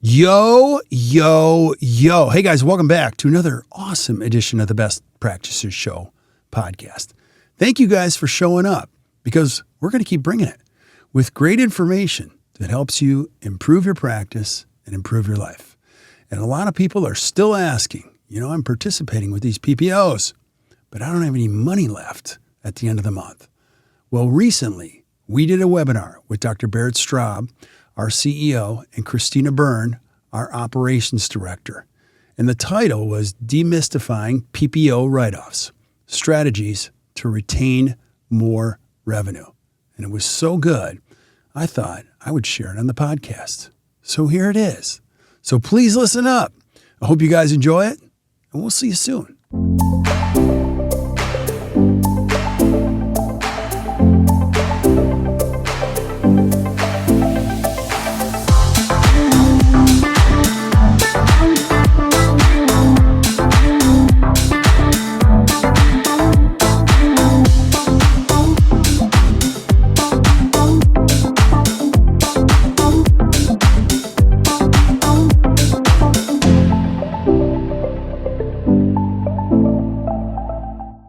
Yo, yo, yo. Hey guys, welcome back to another awesome edition of the Best Practices Show podcast. Thank you guys for showing up because we're going to keep bringing it with great information that helps you improve your practice and improve your life. And a lot of people are still asking, I'm participating with these PPOs, but I don't have any money left at the end of the month. Well, recently we did a webinar with Dr. Barrett Straub, our CEO, and Christina Byrne, our operations director. And the title was Demystifying PPO Write-Offs, Strategies to Retain More Revenue. And it was so good, I thought I would share it on the podcast. So here it is. So please listen up. I hope you guys enjoy it, and we'll see you soon.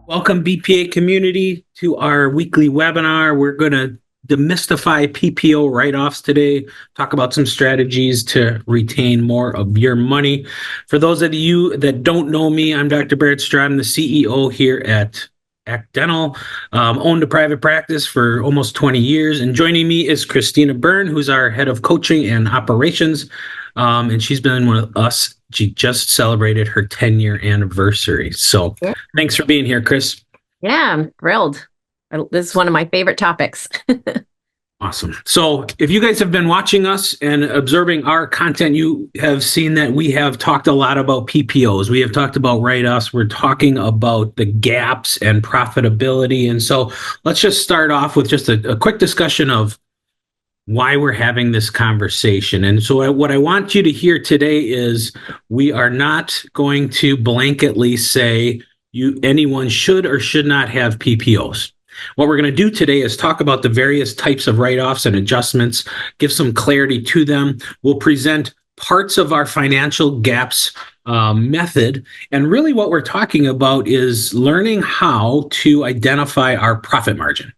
Welcome, BPA community, to our weekly webinar. We're going to demystify PPO write-offs today, talk about some strategies to retain more of your money. For those of you that don't know me, I'm Dr. Barrett Straub. I'm the CEO here at Act Dental, owned a private practice for almost 20 years. And joining me is Christina Byrne, who's our head of coaching and operations. And she's been with us. She just celebrated her 10-year anniversary. So Thanks for being here, Chris. Yeah, I'm thrilled. This is one of my favorite topics. Awesome. So if you guys have been watching us and observing our content, you have seen that we have talked a lot about PPOs. We have talked about write-offs. We're talking about the gaps and profitability. And so let's just start off with just a quick discussion of why we're having this conversation. And so what I want you to hear today is we are not going to blanketly say anyone should or should not have PPOs. What we're going to do today is talk about the various types of write-offs and adjustments, give some clarity to them. We'll present parts of our financial gaps method. And really what we're talking about is learning how to identify our profit margin.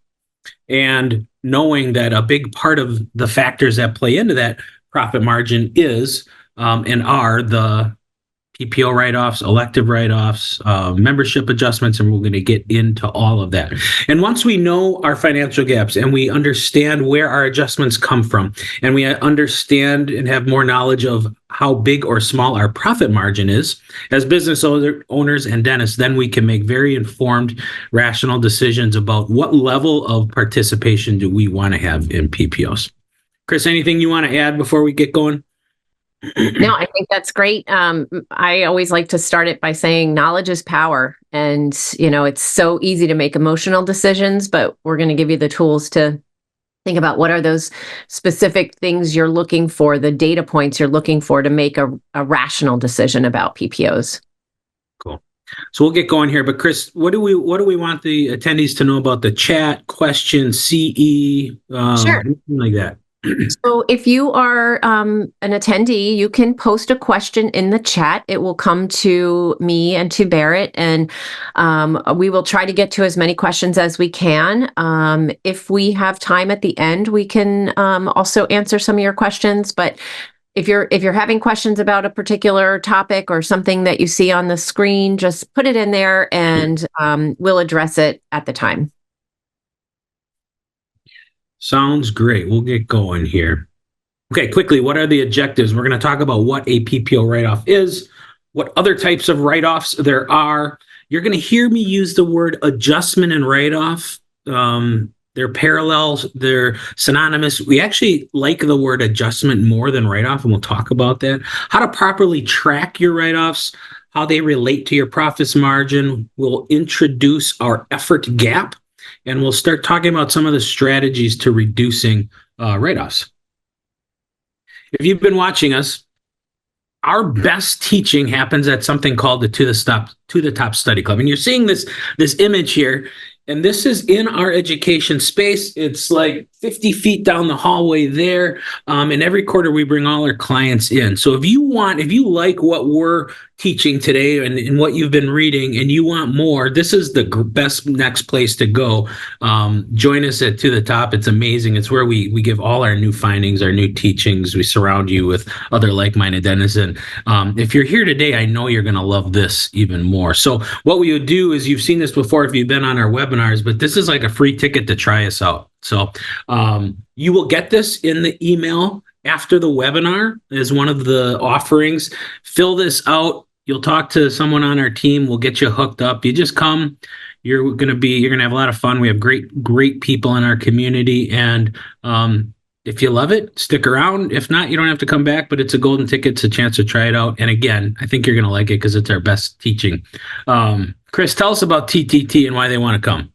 And knowing that a big part of the factors that play into that profit margin is and are the PPO write-offs, elective write-offs, membership adjustments, and we're going to get into all of that. And once we know our financial gaps and we understand where our adjustments come from, and we understand and have more knowledge of how big or small our profit margin is, as business owners and dentists, then we can make very informed, rational decisions about what level of participation do we want to have in PPOs. Chris, anything you want to add before we get going? No, I think that's great. I always like to start it by saying knowledge is power. And, it's so easy to make emotional decisions, but we're going to give you the tools to think about what are those specific things you're looking for, the data points you're looking for to make a rational decision about PPOs. Cool. So we'll get going here. But Chris, what do we want the attendees to know about the chat, question, CE, Sure. Anything like that? So if you are an attendee, you can post a question in the chat. It will come to me and to Barrett, and we will try to get to as many questions as we can. If we have time at the end, we can also answer some of your questions. But if you're having questions about a particular topic or something that you see on the screen, just put it in there, and we'll address it at the time. Sounds great. We'll get going here. Okay, quickly, what are the objectives? We're going to talk about what a PPO write-off is, what other types of write-offs there are. You're going to hear me use the word adjustment and write-off. They're parallels, they're synonymous. We actually like the word adjustment more than write-off, and we'll talk about that. How to properly track your write-offs, how they relate to your profits margin. We'll introduce our effort gap, and we'll start talking about some of the strategies to reducing write-offs. If you've been watching us, our best teaching happens at something called the To the Top Study Club. And you're seeing this image here, and this is in our education space. It's like 50 feet down the hallway there. And every quarter we bring all our clients in. So if you like what we're teaching today and what you've been reading and you want more, this is the best next place to go. Join us at To the Top. It's amazing. It's where we give all our new findings, our new teachings. We surround you with other like-minded dentists. And if you're here today, I know you're going to love this even more. So what we would do is, you've seen this before if you've been on our webinars, but this is like a free ticket to try us out. So you will get this in the email after the webinar as one of the offerings. Fill this out. You'll talk to someone on our team. We'll get you hooked up. You just come. You're gonna have a lot of fun. We have great people in our community, and if you love it, stick around. If not, you don't have to come back. But it's a golden ticket. It's a chance to try it out. And again, I think you're gonna like it because it's our best teaching. Chris, tell us about TTT and why they want to come.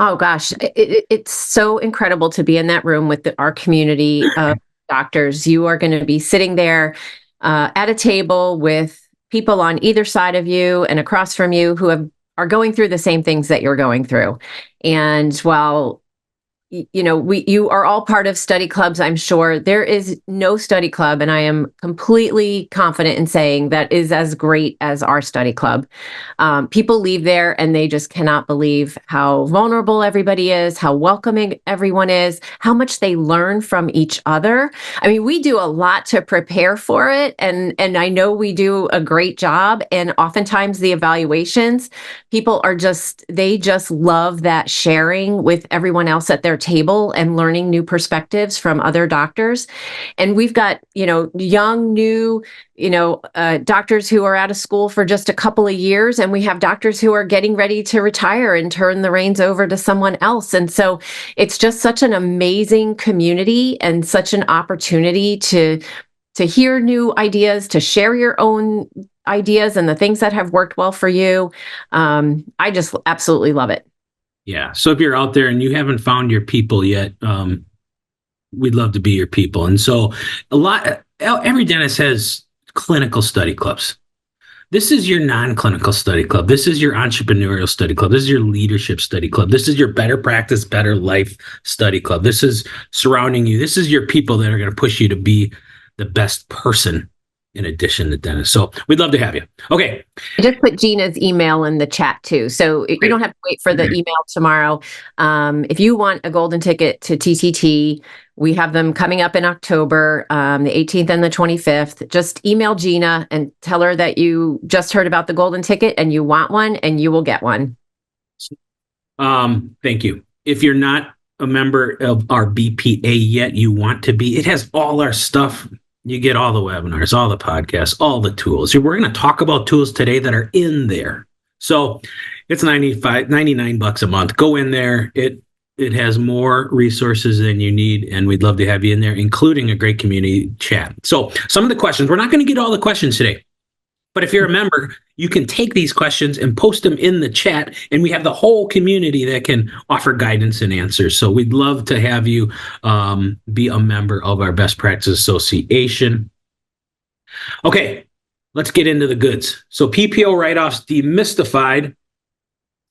Oh gosh, it's so incredible to be in that room with our community of doctors. You are going to be sitting there at a table with people on either side of you and across from you who are going through the same things that you're going through. And while you are all part of study clubs, I'm sure there is no study club, and I am completely confident in saying that is as great as our study club. People leave there and they just cannot believe how vulnerable everybody is, how welcoming everyone is, how much they learn from each other. I mean, we do a lot to prepare for it, and I know we do a great job. And oftentimes the evaluations, people they just love that sharing with everyone else at their table and learning new perspectives from other doctors. And we've got, young, new, doctors who are out of school for just a couple of years. And we have doctors who are getting ready to retire and turn the reins over to someone else. And so it's just such an amazing community and such an opportunity to hear new ideas, to share your own ideas and the things that have worked well for you. I just absolutely love it. Yeah. So if you're out there and you haven't found your people yet, we'd love to be your people. And so every dentist has clinical study clubs. This is your non-clinical study club. This is your entrepreneurial study club. This is your leadership study club. This is your better practice, better life study club. This is surrounding you. This is your people that are going to push you to be the best person in addition to dentists. So we'd love to have you. Okay. I just put Gina's email in the chat too. So you don't have to wait for the email tomorrow. If you want a golden ticket to TTT, we have them coming up in October, the 18th and the 25th. Just email Gina and tell her that you just heard about the golden ticket and you want one, and you will get one. Thank you. If you're not a member of our BPA yet, you want to be. It has all our stuff. You get all the webinars, all the podcasts, all the tools. We're going to talk about tools today that are in there. So it's $99 a month. Go in there. It has more resources than you need, and we'd love to have you in there, including a great community chat. So some of the questions, we're not going to get all the questions today, but if you're a member, you can take these questions and post them in the chat, and we have the whole community that can offer guidance and answers. So we'd love to have you be a member of our Best Practice Association. Okay, let's get into the goods. So PPO write-offs demystified. I'm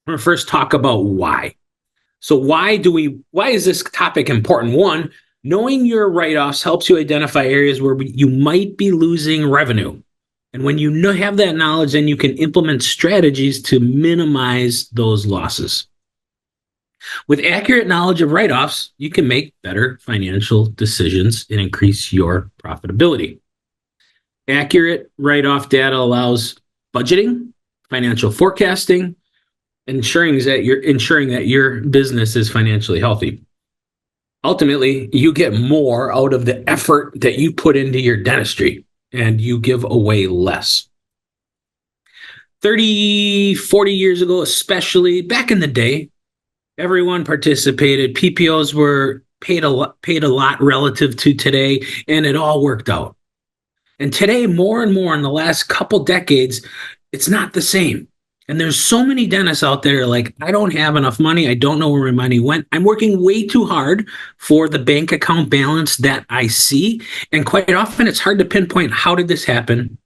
going to first talk about why. So why is this topic important? One, knowing your write-offs helps you identify areas where you might be losing revenue. And when you have that knowledge, then you can implement strategies to minimize those losses. With accurate knowledge of write-offs, you can make better financial decisions and increase your profitability. Accurate write-off data allows budgeting, financial forecasting, ensuring that your business is financially healthy. Ultimately, you get more out of the effort that you put into your dentistry, and you give away less. 30, 40 years ago, especially back in the day, everyone participated. PPOs were paid a lot relative to today, and it all worked out. And today, more and more in the last couple decades, it's not the same. And there's so many dentists out there like, I don't have enough money. I don't know where my money went. I'm working way too hard for the bank account balance that I see. And quite often it's hard to pinpoint, how did this happen?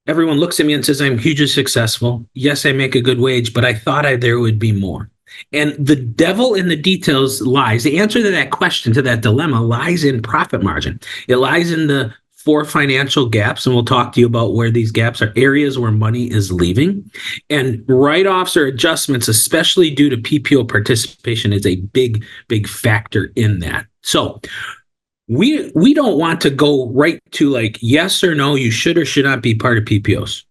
Everyone looks at me and says, I'm hugely successful. Yes, I make a good wage, but I thought there would be more. And the devil in the details lies. The answer to that question, to that dilemma, lies in profit margin. It lies in the 4 financial gaps, and we'll talk to you about where these gaps are, areas where money is leaving. And write-offs or adjustments, especially due to PPO participation, is a big, big factor in that. So we don't want to go right to like yes or no, you should or should not be part of PPOs.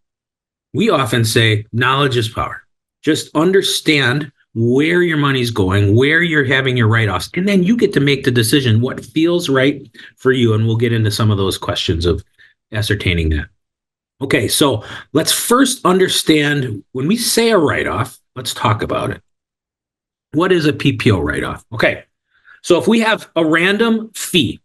We often say knowledge is power. Just understand where your money's going, where you're having your write-offs, and then you get to make the decision what feels right for you. And we'll get into some of those questions of ascertaining that. Okay, so let's first understand when we say a write-off, let's talk about it. What is a PPO write-off? Okay, so if we have a random fee,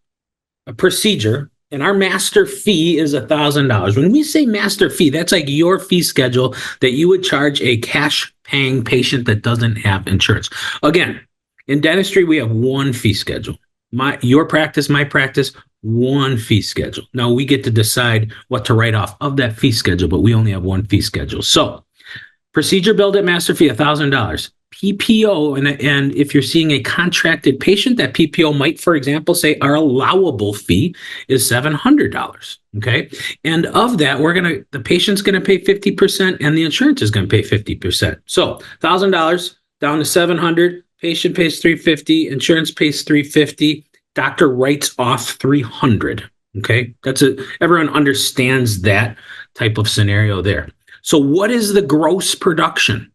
a procedure, and our master fee is $1,000. When we say master fee, that's like your fee schedule that you would charge a cash paying patient that doesn't have insurance. Again, in dentistry, we have one fee schedule. Your practice, my practice, one fee schedule. Now we get to decide what to write off of that fee schedule, but we only have one fee schedule. So procedure billed at master fee, $1,000. PPO, and if you're seeing a contracted patient, that PPO might, for example, say our allowable fee is $700. Okay, and of that, the patient's gonna pay 50%, and the insurance is gonna pay 50%. So $1,000 down to $700. Patient pays $350. Insurance pays $350. Doctor writes off $300. Okay, everyone understands that type of scenario there. So what is the gross production?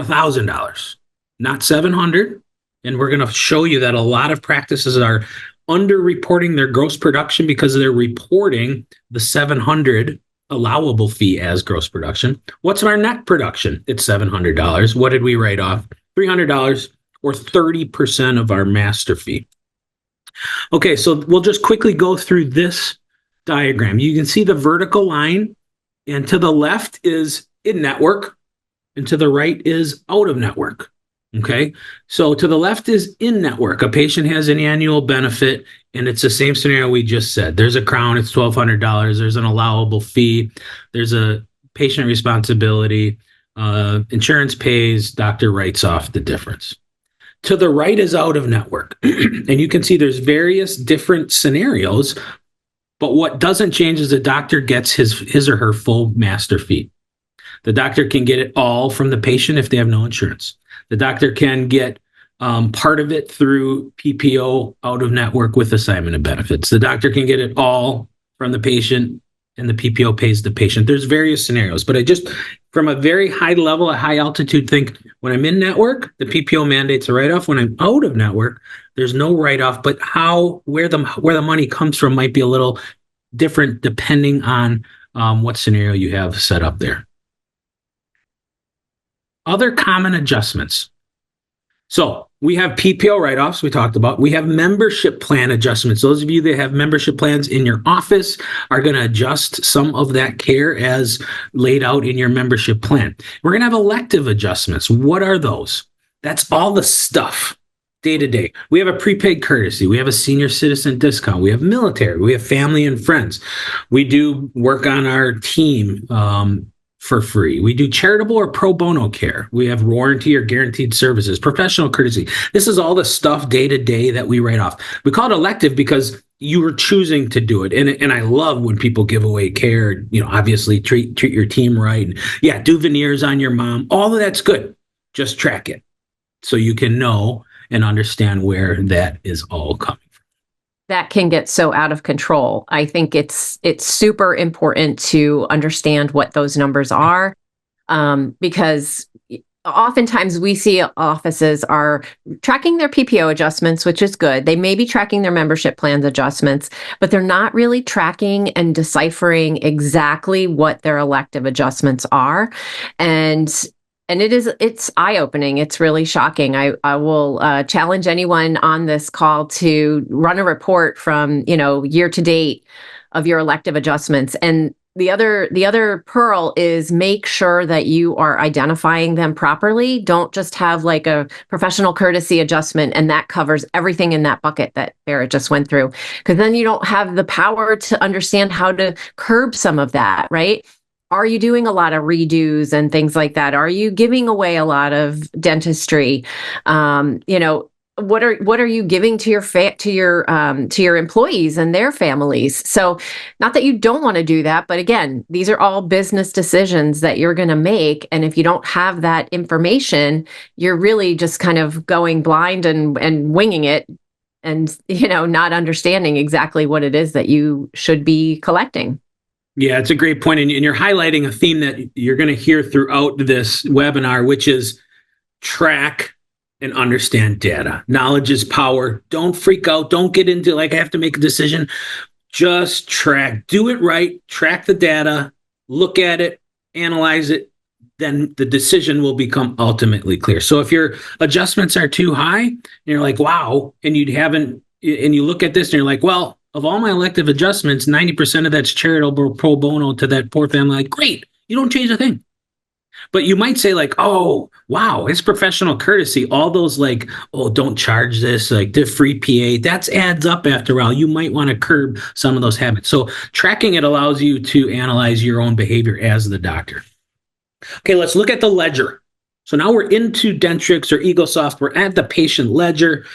$1,000, not $700. And we're going to show you that a lot of practices are underreporting their gross production because they're reporting the $700 allowable fee as gross production. What's our net production? It's $700. What did we write off? $300, or 30% of our master fee. Okay, so we'll just quickly go through this diagram. You can see the vertical line, and to the left is in-network, and to the right is out of network. Okay, so to the left is in network. A patient has an annual benefit, and it's the same scenario we just said. There's a crown, it's $1,200. There's an allowable fee. There's a patient responsibility. Insurance pays, doctor writes off the difference. To the right is out of network. And you can see there's various different scenarios, but what doesn't change is the doctor gets his or her full master fee. The doctor can get it all from the patient if they have no insurance. The doctor can get part of it through PPO out of network with assignment of benefits. The doctor can get it all from the patient, and the PPO pays the patient. There's various scenarios, but I just, from a very high level, a high altitude, think when I'm in network, the PPO mandates a write-off. When I'm out of network, there's no write-off, but where the money comes from might be a little different depending on what scenario you have set up there. Other common adjustments. So we have PPO write-offs we talked about. We have membership plan adjustments. Those of you that have membership plans in your office are going to adjust some of that care as laid out in your membership plan. We're going to have elective adjustments. What are those? That's all the stuff day to day. We have a prepaid courtesy. We have a senior citizen discount. We have military. We have family and friends. We do work on our team for free. We do charitable or pro bono care. We have warranty or guaranteed services, professional courtesy. This is all the stuff day to day that we write off. We call it elective because you were choosing to do it. And I love when people give away care, obviously treat your team right. Yeah, do veneers on your mom. All of that's good. Just track it so you can know and understand where that is all coming. That can get so out of control. I think it's super important to understand what those numbers are, because oftentimes we see offices are tracking their PPO adjustments, which is good. They may be tracking their membership plans adjustments, but they're not really tracking and deciphering exactly what their elective adjustments are. And it's eye-opening. It's really shocking. I will challenge anyone on this call to run a report from, year to date of your elective adjustments. And the other pearl is make sure that you are identifying them properly. Don't just have like a professional courtesy adjustment and that covers everything in that bucket that Barrett just went through, because then you don't have the power to understand how to curb some of that, right? are you doing a lot of redos and things like that? Are you giving away a lot of dentistry? What are you giving to your employees and their families? So, not that you don't want to do that, but again, these are all business decisions that you're going to make, and if you don't have that information, you're really just kind of going blind and winging it, and not understanding exactly what it is that you should be collecting. Yeah, it's a great point, and you're highlighting a theme that you're going to hear throughout this webinar, which is track and understand data. Knowledge is power. Don't freak out. Don't get into I have to make a decision. Just track. Do it right. Track the data. Look at it. Analyze it. Then the decision will become ultimately clear. So if your adjustments are too high, and you're like, wow, and you look at this and you're like, well, of all my elective adjustments, 90% of that's charitable pro bono to that poor family. Like, great. You don't change a thing. But you might say oh, wow, it's professional courtesy. All those don't charge this, the free PA, that adds up after a while. You might want to curb some of those habits. So tracking it allows you to analyze your own behavior as the doctor. Okay, let's look at the ledger. So now we're into Dentrix or EagleSoft. We're at the patient ledger,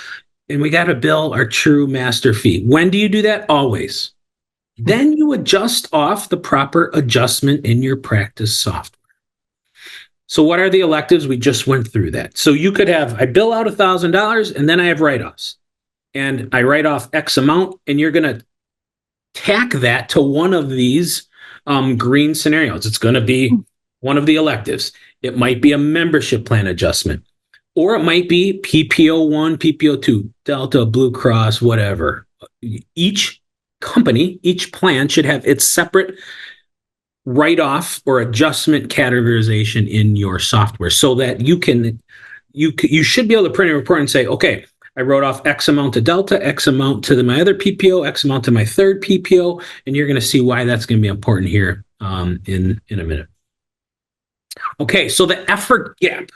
and we got to bill our true master fee. When do you do that? Always. Then you adjust off the proper adjustment in your practice software. So what are the electives? We just went through that. So you could have, I bill out $1,000 and then I have write-offs. And I write off X amount, and you're going to tack that to one of these green scenarios. It's going to be one of the electives. It might be a membership plan adjustment, or it might be PPO 1, PPO 2, Delta, Blue Cross, whatever. Each company, each plan should have its separate write-off or adjustment categorization in your software, so that you should be able to print a report and say, okay, I wrote off X amount to Delta, X amount to my other PPO, X amount to my third PPO, and you're going to see why that's going to be important here in a minute. Okay, so the effort gap.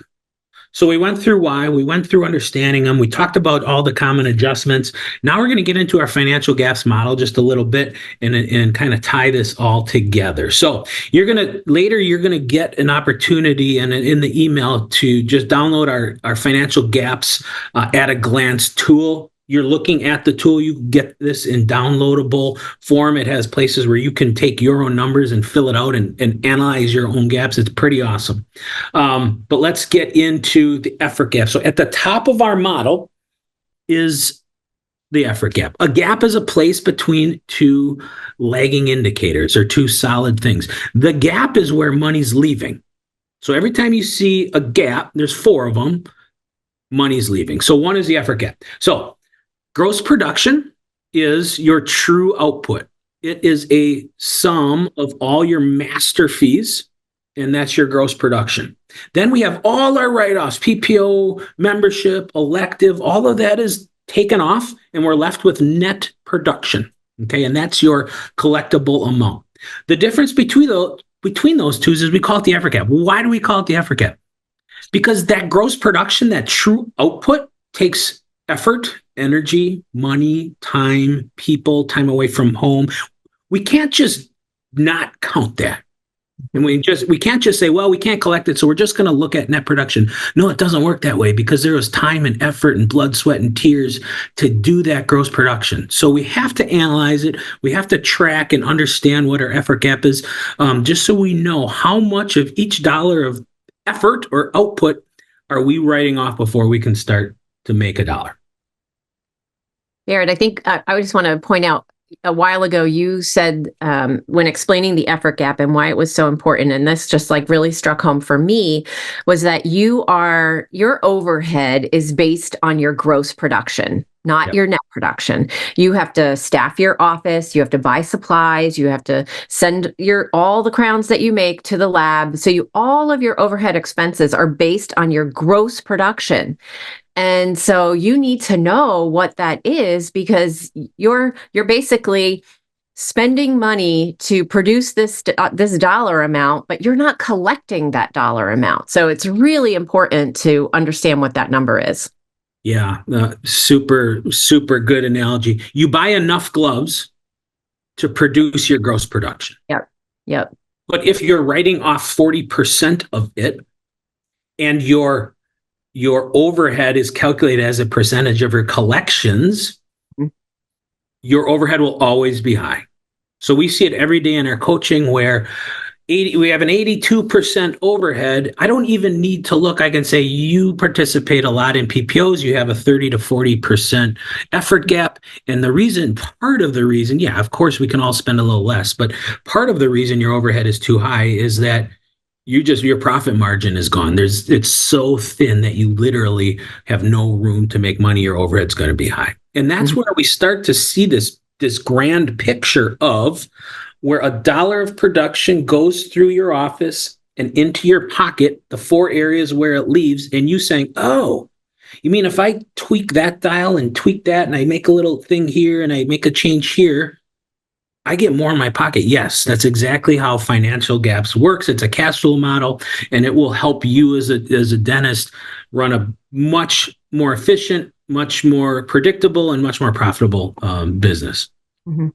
So we went through why, we went through understanding them, we talked about all the common adjustments. Now we're going to get into our financial gaps model just a little bit and kind of tie this all together. So you're going to get an opportunity and in the email to just download our financial gaps at a glance tool. You're looking at the tool, you get this in downloadable form. It has places where you can take your own numbers and fill it out and analyze your own gaps. It's pretty awesome. But let's get into the effort gap. So at the top of our model is the effort gap. A gap is a place between two lagging indicators or two solid things. The gap is where money's leaving. So every time you see a gap, there's 4 of them, money's leaving. So one is the effort gap. So gross production is your true output. It is a sum of all your master fees, and that's your gross production. Then we have all our write-offs, PPO, membership, elective, all of that is taken off, and we're left with net production. Okay, and that's your collectible amount. The difference between those two is we call it the effort gap. Why do we call it the effort gap? Because that gross production, that true output, takes effort, energy, money, time, people, time away from home. We can't just not count that. And we can't just say, well, we can't collect it, so we're just going to look at net production. No, it doesn't work that way, because there was time and effort and blood, sweat, and tears to do that gross production. So we have to analyze it. We have to track and understand what our effort gap is, just so we know how much of each dollar of effort or output are we writing off before we can start to make a dollar. Barrett, I think I just want to point out, a while ago, you said when explaining the effort gap and why it was so important, and this just really struck home for me, was that your overhead is based on your gross production, not your net production. You have to staff your office, you have to buy supplies, you have to send all the crowns that you make to the lab. So all of your overhead expenses are based on your gross production. And so you need to know what that is, because you're basically spending money to produce this dollar amount, but you're not collecting that dollar amount. So it's really important to understand what that number is. Yeah, super, super good analogy. You buy enough gloves to produce your gross production. Yep. But if you're writing off 40% of it and your overhead is calculated as a percentage of your collections, your overhead will always be high. So we see it every day in our coaching where we have an 82% overhead. I don't even need to look. I can say you participate a lot in PPOs. You have a 30 to 40% effort gap. And part of the reason, yeah, of course we can all spend a little less, but part of the reason your overhead is too high is that your profit margin is gone. It's so thin that you literally have no room to make money. Your overhead's going to be high. And that's where we start to see this grand picture of where $1 of production goes through your office and into your pocket, the 4 areas where it leaves, and you saying, oh, you mean if I tweak that dial and tweak that and I make a little thing here and I make a change here, I get more in my pocket. Yes, that's exactly how financial gaps works. It's a cash flow model, and it will help you as a dentist run a much more efficient, much more predictable, and much more profitable business. Mm-hmm.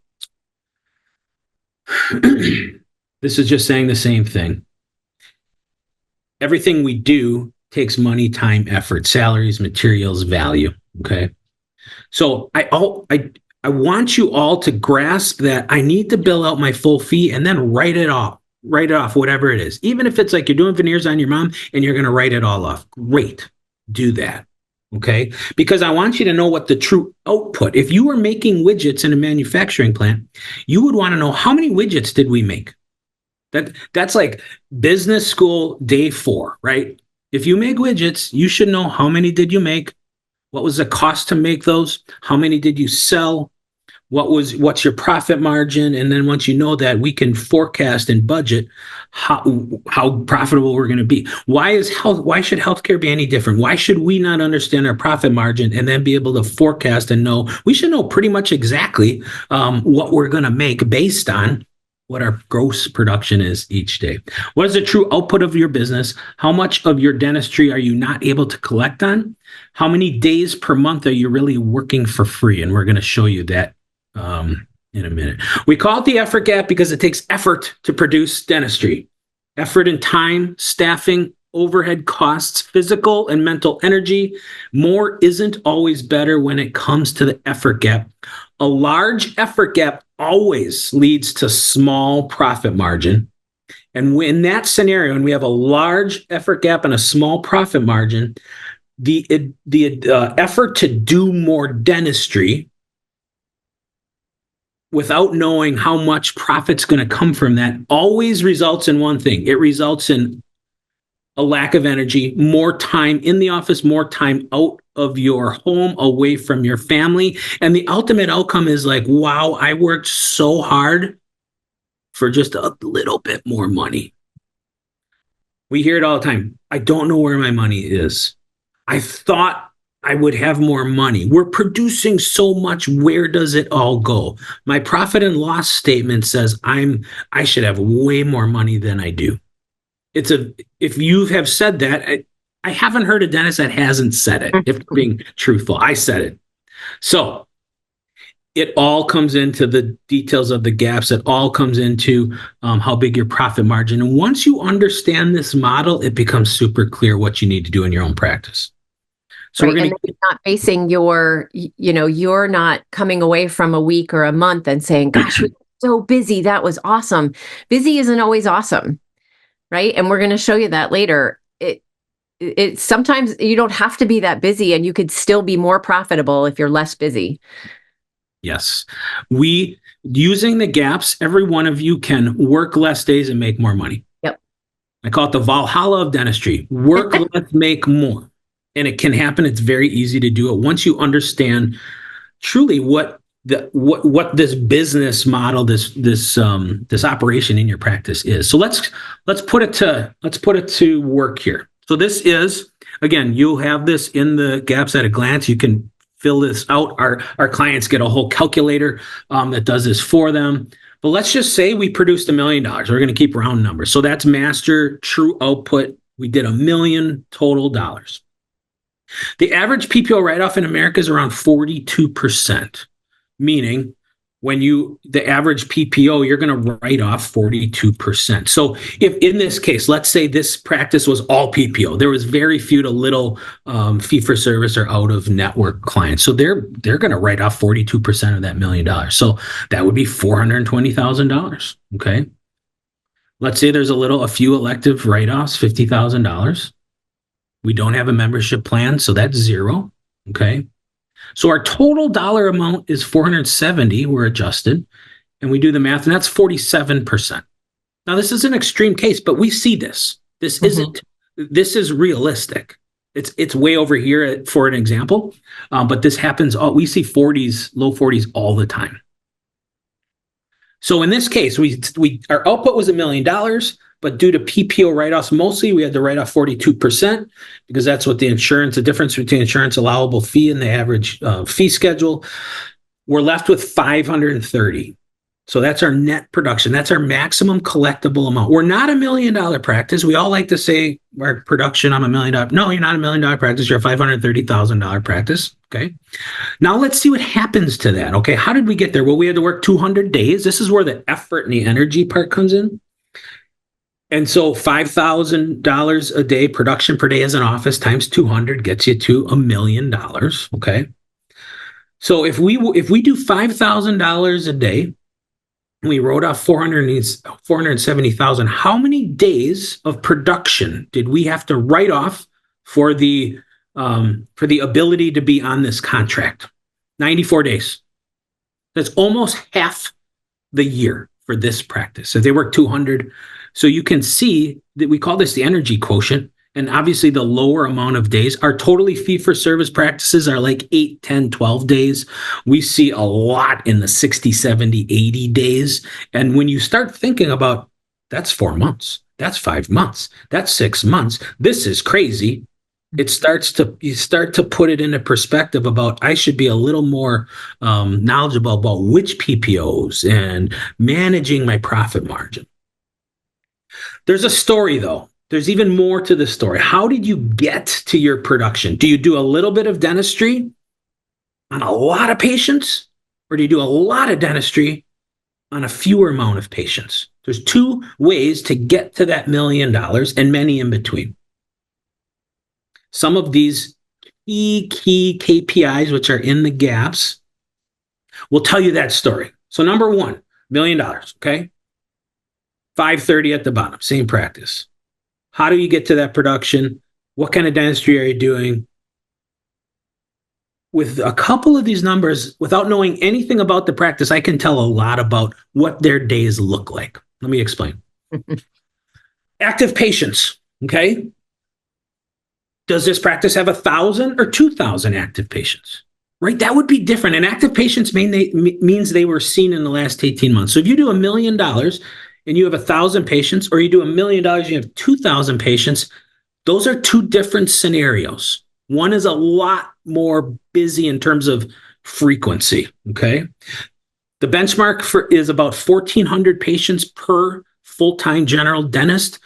This is just saying the same thing. Everything we do takes money, time, effort, salaries, materials, value. Okay. So I want you all to grasp that I need to bill out my full fee and then write it off, whatever it is. Even if it's like you're doing veneers on your mom and you're going to write it all off. Great. Do that. Okay. Because I want you to know what the true output, if you were making widgets in a manufacturing plant, you would want to know how many widgets did we make? That's like business school day 4, right? If you make widgets, you should know how many did you make? What was the cost to make those? How many did you sell? What's your profit margin? And then once you know that, we can forecast and budget how profitable we're going to be. Why should healthcare be any different? Why should we not understand our profit margin and then be able to forecast and know? We should know pretty much exactly what we're going to make based on what our gross production is each day. What is the true output of your business? How much of your dentistry are you not able to collect on? How many days per month are you really working for free? And we're going to show you that in a minute. We call it the effort gap because it takes effort to produce dentistry. Effort and time, staffing, overhead costs, physical and mental energy. More isn't always better when it comes to the effort gap. A large effort gap always leads to small profit margin. And in that scenario, when we have a large effort gap and a small profit margin, the effort to do more dentistry without knowing how much profit's going to come from that always results in one thing. It results in a lack of energy, more time in the office, more time out of your home, away from your family. And the ultimate outcome is like, wow, I worked so hard for just a little bit more money. We hear it all the time. I don't know where my money is. I thought I would have more money. We're producing so much. Where does it all go? My profit and loss statement says I should have way more money than I do. If you have said that, I haven't heard a dentist that hasn't said it, if being truthful. I said it. So it all comes into the details of the gaps. It all comes into how big your profit margin. And once you understand this model, it becomes super clear what you need to do in your own practice. So right. And you're not basing you're not coming away from a week or a month and saying, gosh, we're so busy. That was awesome. Busy isn't always awesome. Right. And we're going to show you that later. It sometimes you don't have to be that busy and you could still be more profitable if you're less busy. Yes. Using the gaps, every one of you can work less days and make more money. Yep. I call it the Valhalla of dentistry. Work less, make more. And it can happen. It's very easy to do it once you understand truly what this business model, this operation in your practice is. So let's put it to work here. So this is, again, you'll have this in the gaps at a glance. You can fill this out. Our clients get a whole calculator that does this for them. But let's just say we produced $1 million. We're going to keep round numbers. So that's master true output. We did $1 million total dollars. The average PPO write-off in America is around 42%, meaning the average PPO, you're going to write off 42%. So if in this case, let's say this practice was all PPO, there was very few to little fee for service or out of network clients. So they're going to write off 42% of that $1 million. So that would be $420,000. Okay. Let's say there's a few elective write-offs, $50,000. We don't have a membership plan, so that's zero. Okay. So our total dollar amount is 470. We're adjusted, and we do the math, and that's 47%. Now, this is an extreme case, but we see this. This isn't. This is realistic. It's way over here for an example, but this happens. We see 40s, low 40s all the time. So in this case, our output was $1 million, but due to PPO write-offs, mostly we had to write off 42% because that's what the difference between insurance allowable fee and the average fee schedule. We're left with 530. So that's our net production. That's our maximum collectible amount. We're not $1 million practice. We all like to say our production, I'm $1 million. No, you're not $1 million practice. You're a $530,000 practice. Okay. Now let's see what happens to that. Okay. How did we get there? Well, we had to work 200 days. This is where the effort and the energy part comes in. And so $5,000 a day production per day as an office times 200 gets you to $1 million. Okay. So if we do $5,000 a day, we wrote off 470,000. How many days of production did we have to write off for the ability to be on this contract? 94 days. That's almost half the year for this practice. So they work 200. So you can see that we call this the energy quotient. And obviously the lower amount of days, our totally fee-for-service practices are like 8, 10, 12 days. We see a lot in the 60, 70, 80 days. And when you start thinking about that's 4 months, that's 5 months, that's 6 months, this is crazy. You start to put it into perspective about I should be a little more knowledgeable about which PPOs and managing my profit margin. There's a story though. There's even more to the story. How did you get to your production? Do you do a little bit of dentistry on a lot of patients, or do you do a lot of dentistry on a fewer amount of patients? There's two ways to get to that $1 million and many in between. Some of these key KPIs, which are in the gaps, will tell you that story. So number one, $1 million, okay? 530 at the bottom, same practice. How do you get to that production? What kind of dentistry are you doing? With a couple of these numbers, without knowing anything about the practice, I can tell a lot about what their days look like. Let me explain. Active patients, okay? Does this practice have 1,000 or 2,000 active patients? Right? That would be different. And active patients means they were seen in the last 18 months. So if you do $1 million and you have 1,000 patients, or you do $1 million, you have 2,000 patients, those are two different scenarios. One is a lot more busy in terms of frequency, okay? The benchmark is about 1,400 patients per full-time general dentist.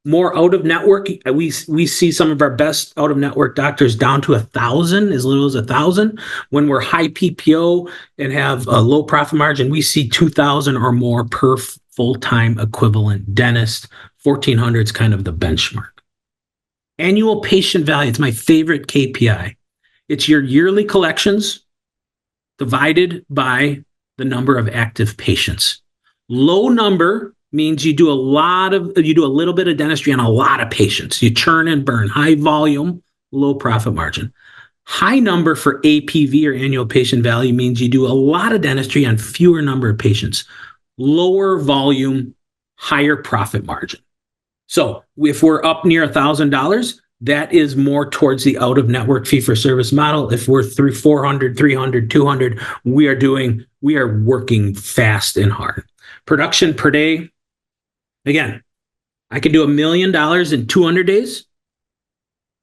More out-of-network, we see some of our best out-of-network doctors down to 1,000, as little as 1,000. When we're high PPO and have a low profit margin, we see 2,000 or more per full-time equivalent dentist. 1,400 is kind of the benchmark. Annual patient value, it's my favorite KPI. It's your yearly collections divided by the number of active patients. Low number means you do a little bit of dentistry on a lot of patients. You churn and burn, high volume, low profit margin. High number for APV, or annual patient value, means you do a lot of dentistry on fewer number of patients. Lower volume, higher profit margin. So if we're up near $1,000, that is more towards the out-of-network fee-for-service model. If we're through 400, 300, 200, we are working fast and hard. Production per day, again, I could do $1 million in 200 days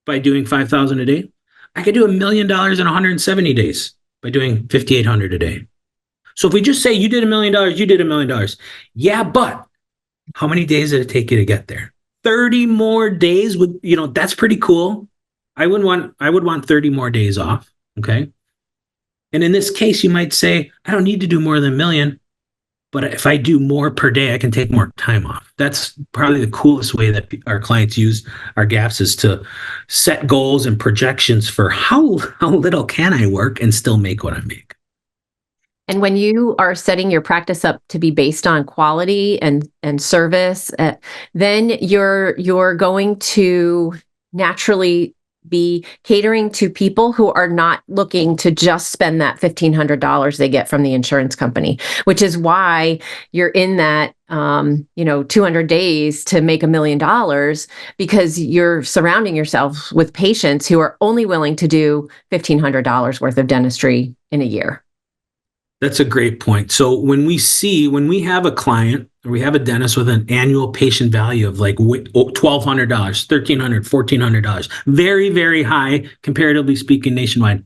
by doing 5,000 a day. I could do $1 million in 170 days by doing 5,800 a day. So if we just say you did $1 million, you did $1 million. Yeah, but how many days did it take you to get there? 30 more days that's pretty cool. I would want 30 more days off. Okay. And in this case, you might say, I don't need to do more than a million, but if I do more per day, I can take more time off. That's probably the coolest way that our clients use our gaps, is to set goals and projections for how little can I work and still make what I make. And when you are setting your practice up to be based on quality and service, then you're going to naturally be catering to people who are not looking to just spend that $1,500 they get from the insurance company, which is why you're in that 200 days to make $1 million, because you're surrounding yourself with patients who are only willing to do $1,500 worth of dentistry in a year. That's a great point. So when we have a client or we have a dentist with an annual patient value of like $1,200, $1,300, $1,400, very, very high, comparatively speaking, nationwide,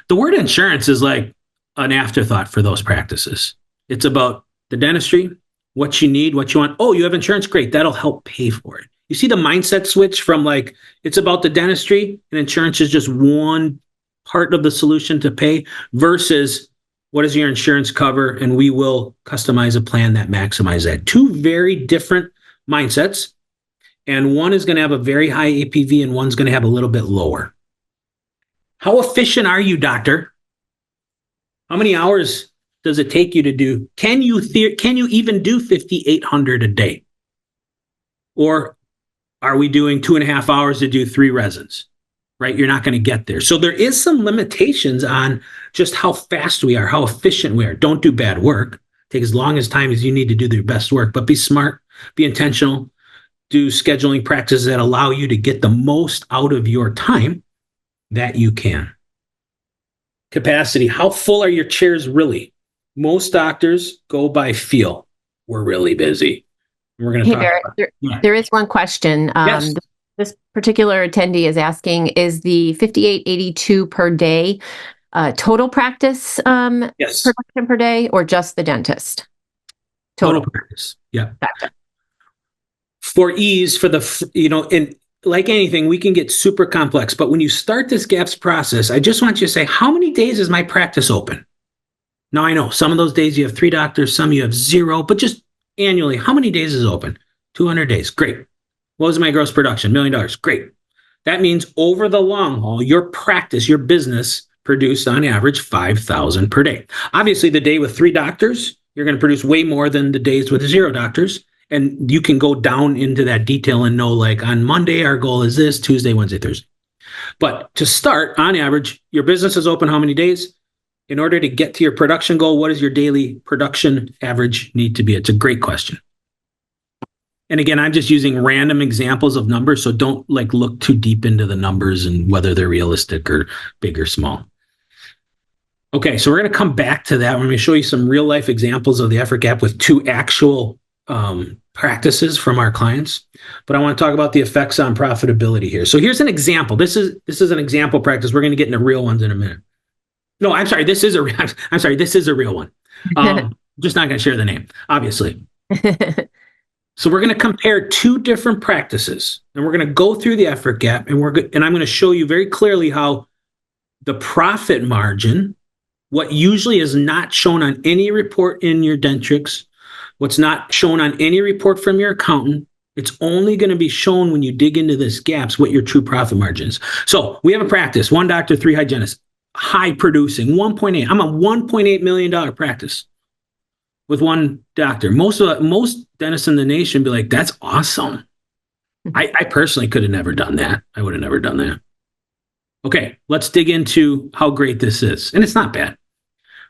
the word insurance is like an afterthought for those practices. It's about the dentistry, what you need, what you want. Oh, you have insurance? Great. That'll help pay for it. You see the mindset switch from like, it's about the dentistry and insurance is just one part of the solution to pay, versus what does your insurance cover? And we will customize a plan that maximizes that. Two very different mindsets. And one is going to have a very high APV and one's going to have a little bit lower. How efficient are you, doctor? How many hours does it take you to do? Can you even do 5,800 a day? Or are we doing 2.5 hours to do 3 resins? Right? You're not going to get there. So there is some limitations on just how fast we are, how efficient we are. Don't do bad work. Take as long as time as you need to do your best work, but be smart, be intentional, do scheduling practices that allow you to get the most out of your time that you can. Capacity. How full are your chairs really? Most doctors go by feel. We're really busy. We're going to talk Barrett, about there is one question. Yes. This particular attendee is asking, is the 5882 per day total practice Yes. production per day, or just the dentist? Total practice. Yeah. Gotcha. For ease, and like anything, we can get super complex. But when you start this GAPS process, I just want you to say, how many days is my practice open? Now, I know some of those days you have 3 doctors, some you have 0, but just annually, how many days is open? 200 days. Great. What was my gross production? $1 million. Great. That means over the long haul, your practice, your business produced on average 5,000 per day. Obviously, the day with 3 doctors, you're going to produce way more than the days with 0 doctors. And you can go down into that detail and know, like, on Monday, our goal is this, Tuesday, Wednesday, Thursday. But to start, on average, your business is open how many days? In order to get to your production goal, what does your daily production average need to be? It's a great question. And again, I'm just using random examples of numbers, so don't look too deep into the numbers and whether they're realistic or big or small. Okay, so we're going to come back to that. We're going to show you some real life examples of the effort gap with 2 actual practices from our clients. But I want to talk about the effects on profitability here. So here's an example. This is an example practice. We're going to get into real ones in a minute. No, I'm sorry. This is a real one. Just not going to share the name, obviously. So we're going to compare 2 different practices, and we're going to go through the effort gap, and I'm going to show you very clearly how the profit margin, what usually is not shown on any report in your Dentrix, what's not shown on any report from your accountant, it's only going to be shown when you dig into this gaps, what your true profit margin is. So we have a practice, 1 doctor, 3 hygienists, high producing, 1.8. I'm a $1.8 million practice with 1 doctor. Most dentists in the nation be like, that's awesome. I personally could have never done that. I would have never done that. Okay, let's dig into how great this is. And it's not bad.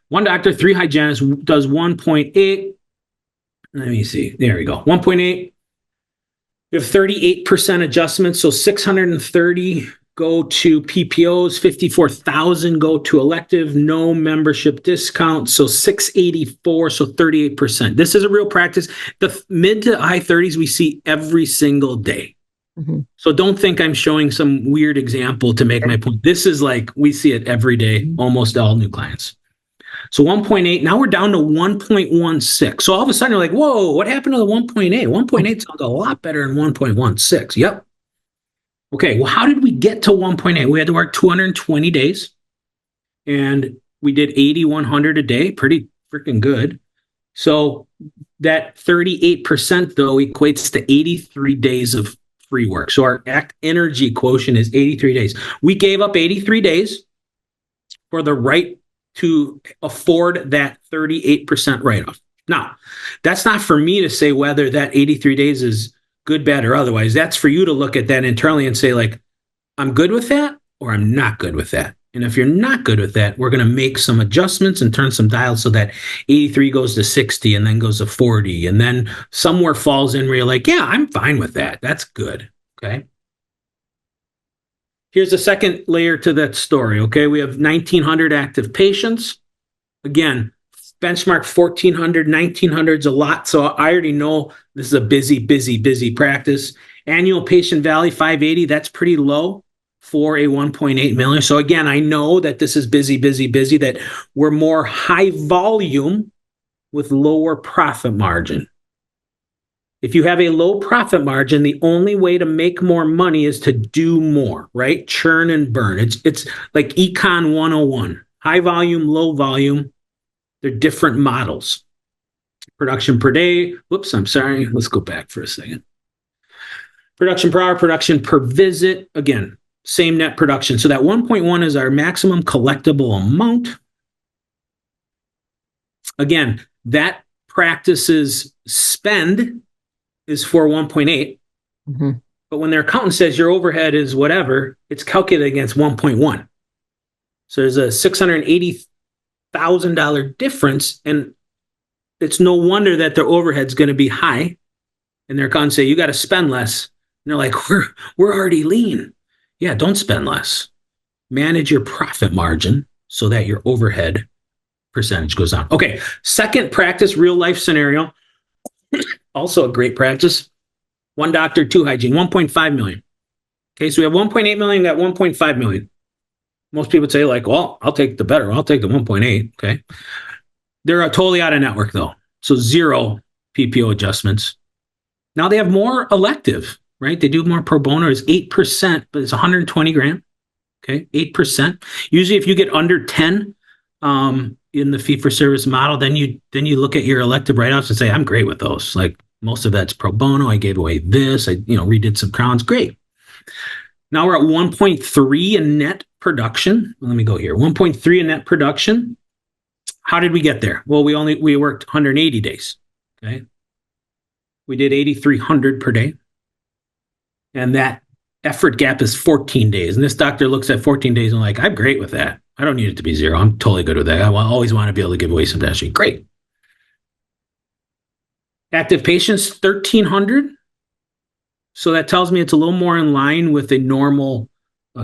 1 doctor, 3 hygienists does 1.8. Let me see. There we go. 1.8. We have 38% adjustments. So 630 go to PPOs, 54,000 go to elective, no membership discount. So 684, so 38%. This is a real practice. The mid to high 30s we see every single day. Mm-hmm. So don't think I'm showing some weird example to make my point. This is we see it every day, almost all new clients. So 1.8, now we're down to 1.16. So all of a sudden you're like, whoa, what happened to the 1.8? 1.8 sounds a lot better than 1.16. Yep. Okay, well, how did we get to 1.8? We had to work 220 days. And We did 80, 100 a day, pretty freaking good. So that 38% though equates to 83 days of free work. So our act energy quotient is 83 days. We gave up 83 days for the right to afford that 38% write-off. Now, that's not for me to say whether that 83 days is good, bad, or otherwise. That's for you to look at that internally and say, like, I'm good with that or I'm not good with that. And if you're not good with that, we're going to make some adjustments and turn some dials so that 83 goes to 60 and then goes to 40. And then somewhere falls in where you're like, yeah, I'm fine with that. That's good. Okay. Here's a second layer to that story. Okay. We have 1,900 active patients. Again, benchmark 1,400, 1,900 is a lot. So I already know this is a busy practice. Annual patient value, 580. That's pretty low for a 1.8 million. So again, I know that this is busy, that we're more high volume with lower profit margin. If you have a low profit margin, the only way to make more money is to do more, right? Churn and burn. It's like Econ 101. High volume, low volume. They're different models. Production per day. Whoops, I'm sorry. Let's go back for a second. Production per hour, production per visit. Again, same net production. So that 1.1 is our maximum collectible amount. Again, that practice's spend is for 1.8. Mm-hmm. But when their accountant says your overhead is whatever, it's calculated against 1.1. So there's a $680,000 difference. And it's no wonder that their overhead's going to be high. And their accountant say, you got to spend less. And they're like, we're already lean. Yeah, don't spend less. Manage your profit margin so that your overhead percentage goes down. Okay, second practice, real life scenario. Also a great practice. One doctor, two hygiene, 1.5 million. Okay, so we have 1.8 million, got 1.5 million. Most people would say, like, well, I'll take the better. I'll take the 1.8. Okay. They're totally out of network though. So 0 PPO adjustments. Now they have more elective, right? They do more pro bono. It's 8%, but it's 120 grand. Okay, 8%. Usually if you get under 10 in the fee-for-service model, then you look at your elective write-offs and say, I'm great with those. Like most of that's pro bono. I gave away this. I redid some crowns. Great. Now we're at 1.3 in net production. Let me go here. 1.3 in net production. How did we get there? Well, we worked 180 days. Okay. We did 8,300 per day. And that effort gap is 14 days. And this doctor looks at 14 days and like, I'm great with that. I don't need it to be 0. I'm totally good with that. I always want to be able to give away some dashing. Great. Active patients, 1,300. So that tells me it's a little more in line with a normal,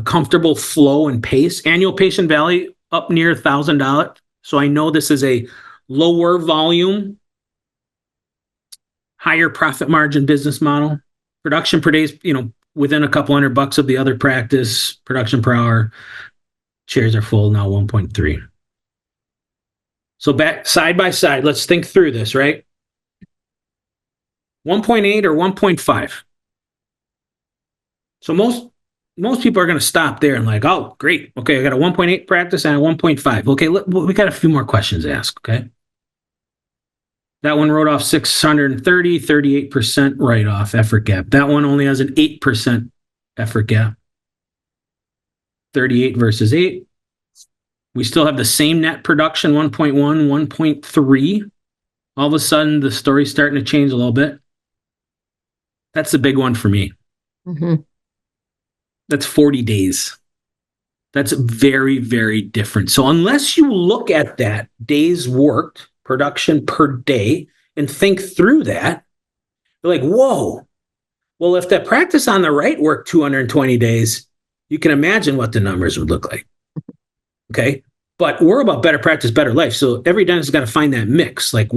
comfortable flow and pace. Annual patient value up near $1,000. So I know this is a lower volume, higher profit margin business model. Production per day is, within a couple $100 of the other practice. Production per hour, chairs are full now, 1.3. So back side by side, let's think through this, right? 1.8 or 1.5. So most people are going to stop there and like, oh, great. Okay, I got a 1.8 practice and a 1.5. Okay, we got a few more questions to ask, okay? That one wrote off 630, 38% write-off effort gap. That one only has an 8% effort gap. 38 versus 8. We still have the same net production, 1.1, 1.3. All of a sudden, the story's starting to change a little bit. That's the big one for me. Mm-hmm. That's 40 days. That's very, very different. So unless you look at that days worked, production per day, and think through that, you're like, whoa. Well, if that practice on the right worked 220 days, you can imagine what the numbers would look like. Okay. But we're about better practice, better life. So every dentist has got to find that mix. Like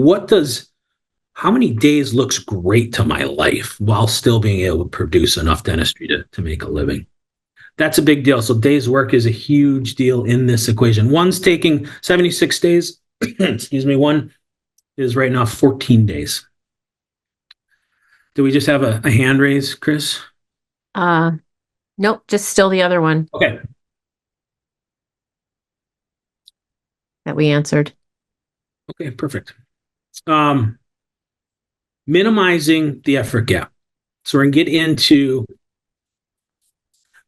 how many days looks great to my life while still being able to produce enough dentistry to make a living? That's a big deal. So days work is a huge deal in this equation. One's taking 76 days. Excuse me. One is right now 14 days. Do we just have a hand raise, Chris? Nope, just still the other one. Okay. that we answered. Okay, perfect. Minimizing the effort gap. So we're going to get into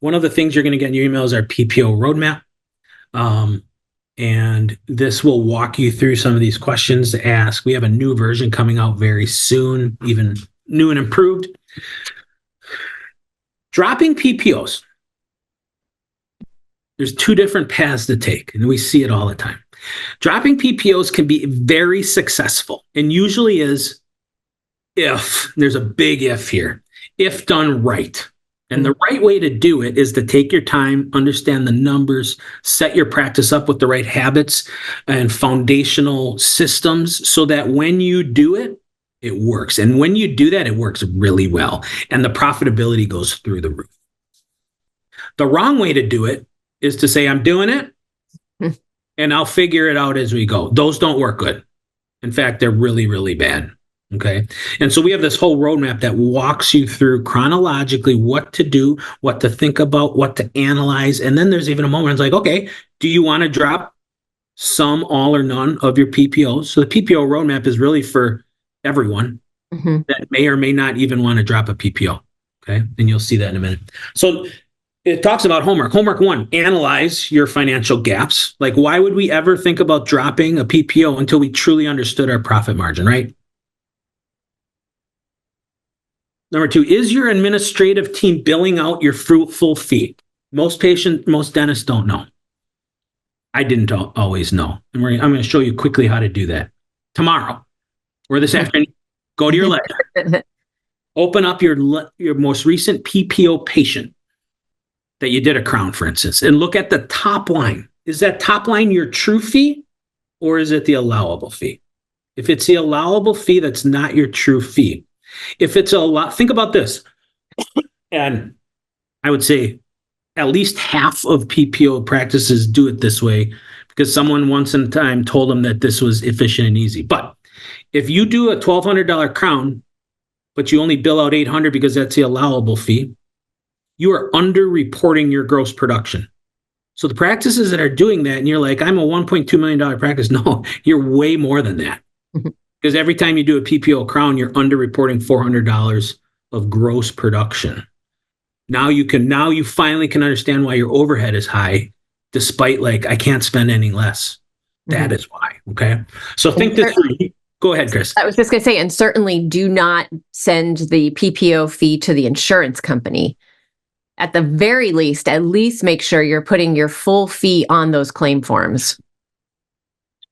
one of the things you're going to get in your email is our PPO roadmap. And this will walk you through some of these questions to ask. We have a new version coming out very soon, even new and improved. Dropping PPOs. There's two different paths to take, and we see it all the time. Dropping PPOs can be very successful, and usually is if, there's a big if here, if done right. And the right way to do it is to take your time, understand the numbers, set your practice up with the right habits and foundational systems so that when you do it, it works. And when you do that, it works really well. And the profitability goes through the roof. The wrong way to do it is to say, I'm doing it and I'll figure it out as we go. Those don't work good. In fact, they're really, really bad. Okay. And so we have this whole roadmap that walks you through chronologically what to do, what to think about, what to analyze. And then there's even a moment it's like, okay, do you want to drop some, all, or none of your PPOs? So the PPO roadmap is really for everyone that may or may not even want to drop a PPO. Okay. And you'll see that in a minute. So it talks about homework. Homework 1, analyze your financial gaps. Like, why would we ever think about dropping a PPO until we truly understood our profit margin, right? Number 2, is your administrative team billing out your full fee? Most dentists don't know. I didn't always know. And I'm going to show you quickly how to do that. Tomorrow or this afternoon, go to your ledger. Open up your most recent PPO patient that you did a crown, for instance, and look at the top line. Is that top line your true fee or is it the allowable fee? If it's the allowable fee, that's not your true fee. If it's think about this. And I would say at least half of PPO practices do it this way because someone once in time told them that this was efficient and easy. But if you do a $1,200 crown, but you only bill out $800 because that's the allowable fee, you are underreporting your gross production. So the practices that are doing that, and you're like, I'm a $1.2 million practice. No, you're way more than that. Because every time you do a PPO crown, you're underreporting $400 of gross production. Now you finally can understand why your overhead is high, despite like, I can't spend any less. That is why. Okay. So think this through. Go ahead, Chris. I was just going to say, and certainly do not send the PPO fee to the insurance company. At the very least, at least make sure you're putting your full fee on those claim forms.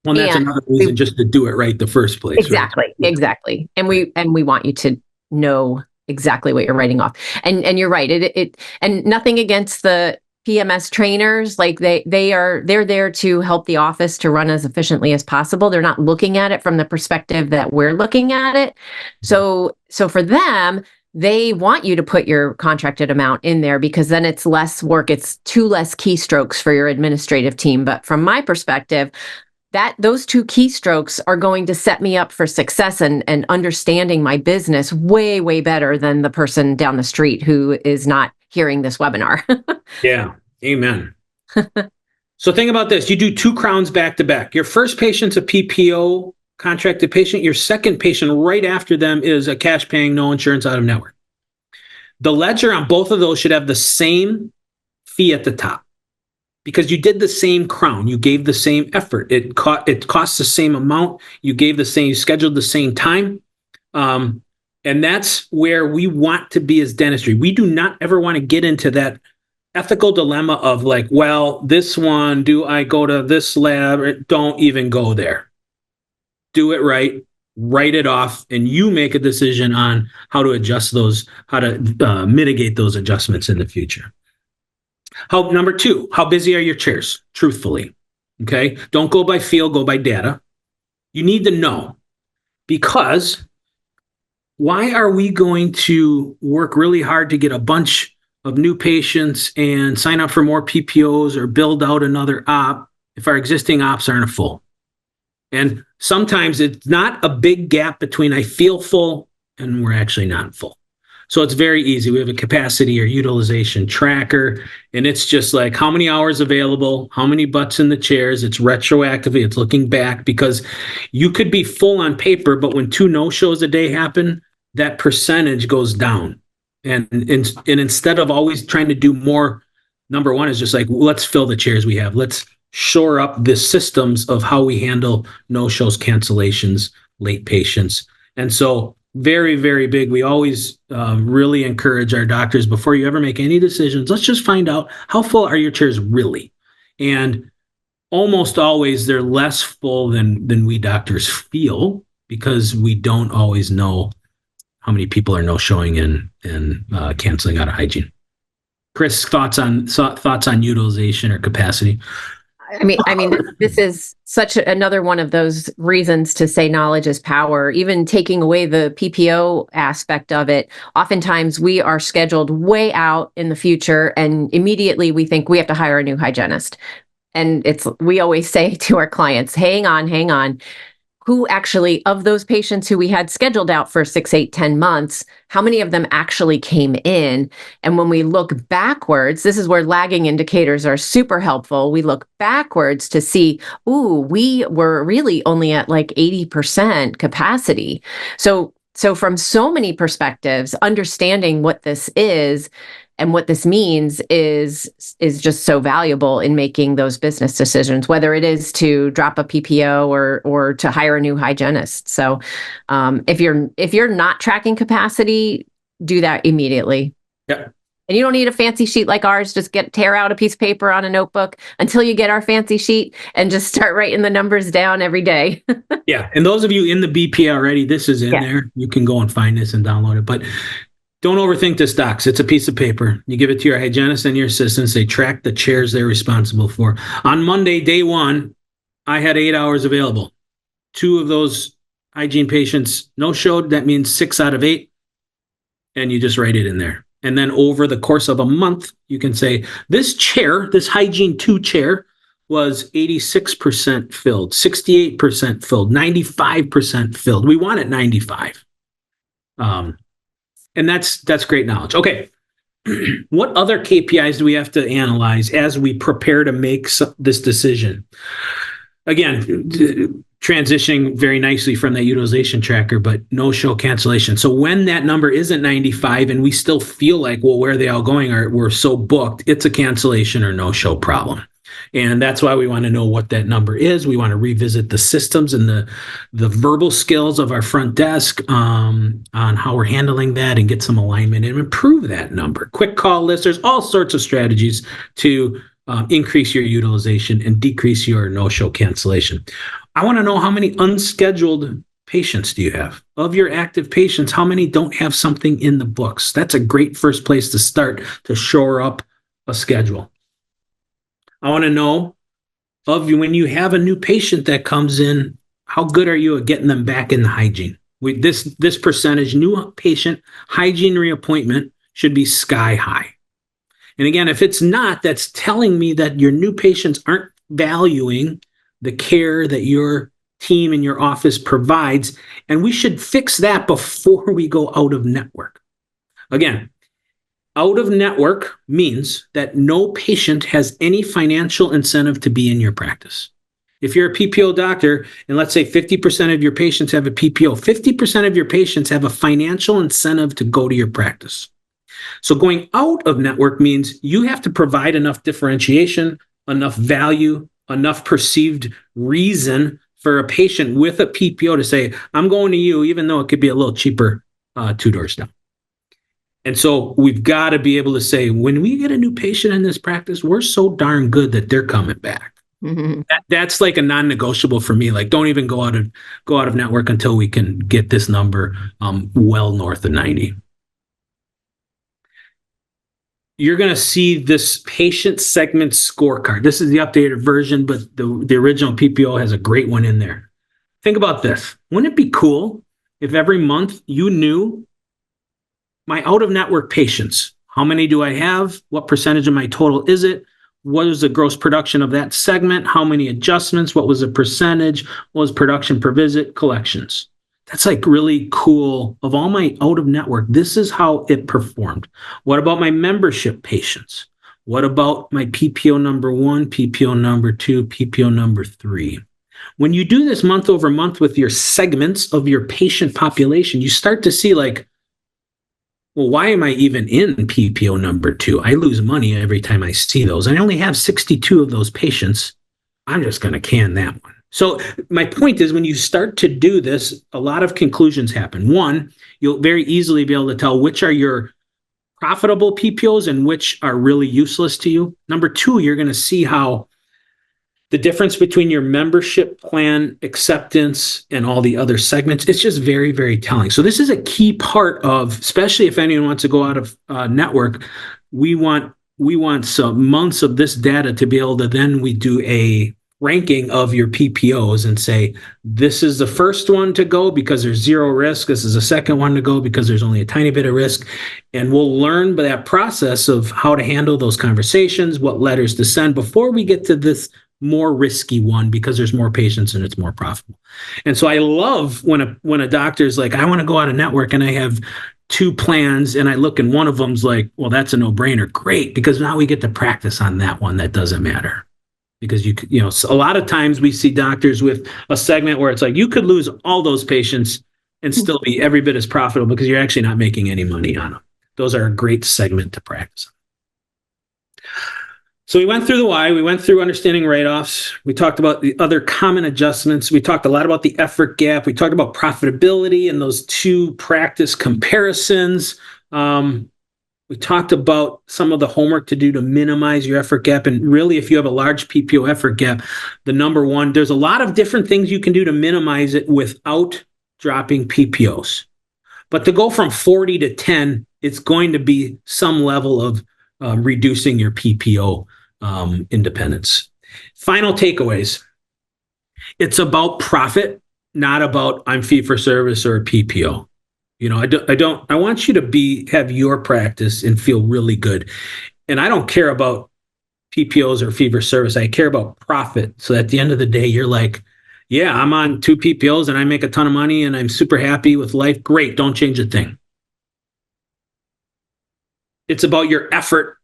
Well, that's another reason just to do it right the first place. Exactly. Right? Exactly. And we want you to know exactly what you're writing off. And you're right. And nothing against the PMS trainers. Like they're there to help the office to run as efficiently as possible. They're not looking at it from the perspective that we're looking at it. So for them, they want you to put your contracted amount in there because then it's less work. It's 2 less keystrokes for your administrative team. But from my perspective, those 2 keystrokes are going to set me up for success and understanding my business way, way better than the person down the street who is not hearing this webinar. Yeah. Amen. So think about this. You do 2 crowns back to back. Your first patient's a PPO contracted patient. Your second patient right after them is a cash paying, no insurance, out of network. The ledger on both of those should have the same fee at the top. Because you did the same crown, you gave the same effort. It costs the same amount. You scheduled the same time. And that's where we want to be as dentistry. We do not ever want to get into that ethical dilemma of like, well, this one, do I go to this lab? Don't even go there. Do it right, write it off, and you make a decision on how to adjust those, how to mitigate those adjustments in the future. Number 2, how busy are your chairs? Truthfully, okay? Don't go by feel, go by data. You need to know, because why are we going to work really hard to get a bunch of new patients and sign up for more PPOs or build out another op if our existing ops aren't full? And sometimes it's not a big gap between I feel full and we're actually not full. So it's very easy. We have a capacity or utilization tracker, and it's just like how many hours available, how many butts in the chairs. It's retroactively, it's looking back, because you could be full on paper, but when 2 no-shows a day happen, that percentage goes down. And instead of always trying to do more, number one is just like, let's fill the chairs we have. Let's shore up the systems of how we handle no-shows, cancellations, late patients. And so very, very big. We always really encourage our doctors, before you ever make any decisions, let's just find out how full are your chairs really. And almost always they're less full than we doctors feel, because we don't always know how many people are no-showing and canceling out of hygiene. Chris, thoughts on utilization or capacity? I mean, this is such another one of those reasons to say knowledge is power. Even taking away the PPO aspect of it, oftentimes we are scheduled way out in the future, and immediately we think we have to hire a new hygienist. And we always say to our clients, hang on. Who actually, of those patients who we had scheduled out for 6, 8, 10 months, how many of them actually came in? And when we look backwards, this is where lagging indicators are super helpful. We look backwards to see, we were really only at like 80% capacity. So from so many perspectives, understanding what this is and what this means is just so valuable in making those business decisions, whether it is to drop a PPO or to hire a new hygienist. So if you're not tracking capacity, do that immediately. Yep. And you don't need a fancy sheet like ours. Just tear out a piece of paper on a notebook until you get our fancy sheet and just start writing the numbers down every day. Yeah. And those of you in the BP already, this is in there. You can go and find this and download it. But don't overthink this, docs. It's a piece of paper. You give it to your hygienist and your assistants. They track the chairs they're responsible for. On Monday, day 1, I had 8 hours available. 2 of those hygiene patients no-showed. That means 6 out of 8. And you just write it in there. And then over the course of a month, you can say, this chair, this hygiene 2 chair, was 86% filled, 68% filled, 95% filled. We want it 95. And that's great knowledge. Okay. What other KPIs do we have to analyze as we prepare to make this decision? Again, transitioning very nicely from that utilization tracker, but no-show cancellation. So when that number isn't 95 and we still feel like, well, where are they all going? We're so booked, it's a cancellation or no-show problem. And that's why we want to know what that number is. We want to revisit the systems and the verbal skills of our front desk on how we're handling that, and get some alignment and improve that number. Quick call list. There's all sorts of strategies to increase your utilization and decrease your no-show cancellation. I want to know, how many unscheduled patients do you have? Of your active patients, how many don't have something in the books? That's a great first place to start to shore up a schedule. I want to know, of you, when you have a new patient that comes in, how good are you at getting them back in the hygiene? This percentage, new patient hygiene reappointment, should be sky high. And again, if it's not, that's telling me that your new patients aren't valuing the care that your team in your office provides, and we should fix that before we go out of network. Again, out of network means that no patient has any financial incentive to be in your practice. If you're a PPO doctor, and let's say 50% of your patients have a PPO, 50% of your patients have a financial incentive to go to your practice. So going out of network means you have to provide enough differentiation, enough value, enough perceived reason for a patient with a PPO to say, I'm going to you, even though it could be a little cheaper 2 doors down. And so we've got to be able to say, when we get a new patient in this practice, we're so darn good that they're coming back. Mm-hmm. That's like a non-negotiable for me. Like, don't even go out of network until we can get this number well north of 90. You're going to see this patient segment scorecard. This is the updated version, but the original PPO has a great one in there. Think about this. Wouldn't it be cool if every month you knew my out-of-network patients, how many do I have? What percentage of my total is it? What is the gross production of that segment? How many adjustments? What was the percentage? What was production per visit? Collections. That's like really cool. Of all my out of network, this is how it performed. What about my membership patients? What about my PPO number 1, PPO number 2, PPO number 3? When you do this month over month with your segments of your patient population, you start to see like, well, why am I even in PPO number 2? I lose money every time I see those. I only have 62 of those patients. I'm just going to can that one. So my point is, when you start to do this, a lot of conclusions happen. One, you'll very easily be able to tell which are your profitable PPOs and which are really useless to you. Number two, you're going to see how the difference between your membership plan acceptance and all the other segments, it's just very, very telling. So this is a key part of, especially if anyone wants to go out of network, we want some months of this data to be able to then we do a ranking of your PPOs and say, this is the first one to go because there's zero risk. This is the second one to go because there's only a tiny bit of risk. And we'll learn by that process of how to handle those conversations, what letters to send before we get to this more risky one because there's more patients and it's more profitable. And so I love when a doctor's like, I want to go out of network and I have 2 plans and I look and one of them's like, well, that's a no-brainer. Great, because now we get to practice on that one that doesn't matter. Because you know, a lot of times we see doctors with a segment where it's like you could lose all those patients and still be every bit as profitable because you're actually not making any money on them. Those are a great segment to practice. So we went through the why, we went through understanding write-offs, we talked about the other common adjustments, we talked a lot about the effort gap, we talked about profitability and those 2 practice comparisons. We talked about some of the homework to do to minimize your effort gap. And really, if you have a large PPO effort gap, the number one, there's a lot of different things you can do to minimize it without dropping PPOs. But to go from 40 to 10, it's going to be some level of reducing your PPO independence. Final takeaways. It's about profit, not about I'm fee for service or a PPO. You know, I want you to have your practice and feel really good. And I don't care about PPOs or fee for service. I care about profit. So at the end of the day, you're like, yeah, I'm on 2 PPOs and I make a ton of money and I'm super happy with life. Great. Don't change a thing. It's about your effort,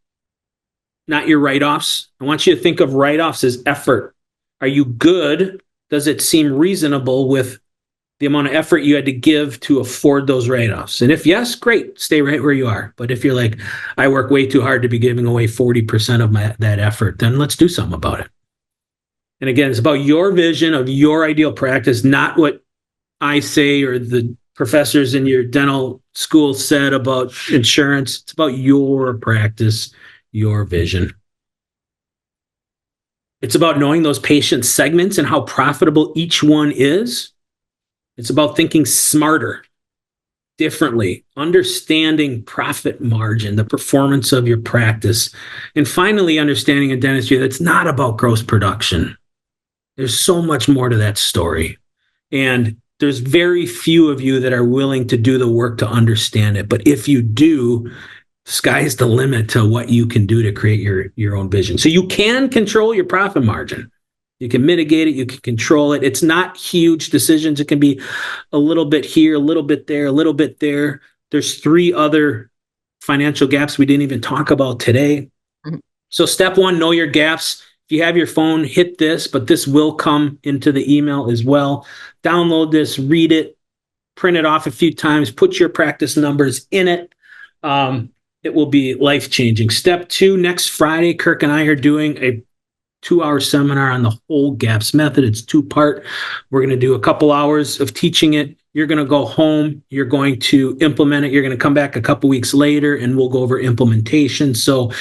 not your write-offs. I want you to think of write-offs as effort. Are you good? Does it seem reasonable with the amount of effort you had to give to afford those write-offs? And if yes, great, stay right where you are. But if you're like, I work way too hard to be giving away 40% of that effort, then let's do something about it. And again, it's about your vision of your ideal practice, not what I say or the professors in your dental school said about insurance. It's about your practice, your vision. It's about knowing those patient segments and how profitable each one is. It's about thinking smarter, differently, understanding profit margin, the performance of your practice, and finally understanding in dentistry that's not about gross production. There's so much more to that story. And there's very few of you that are willing to do the work to understand it. But if you do, sky's the limit to what you can do to create your own vision. So you can control your profit margin. You can mitigate it. You can control it. It's not huge decisions. It can be a little bit here, a little bit there, a little bit there. There's 3 other financial gaps we didn't even talk about today. Mm-hmm. So step 1, know your gaps. If you have your phone, hit this, but this will come into the email as well. Download this, read it, print it off a few times, put your practice numbers in it. It will be life-changing. Step 2, next Friday, Kirk and I are doing a 2-hour seminar on the whole GAPS method. It's 2-part. We're going to do a couple hours of teaching it. You're going to go home. You're going to implement it. You're going to come back a couple weeks later and we'll go over implementation. So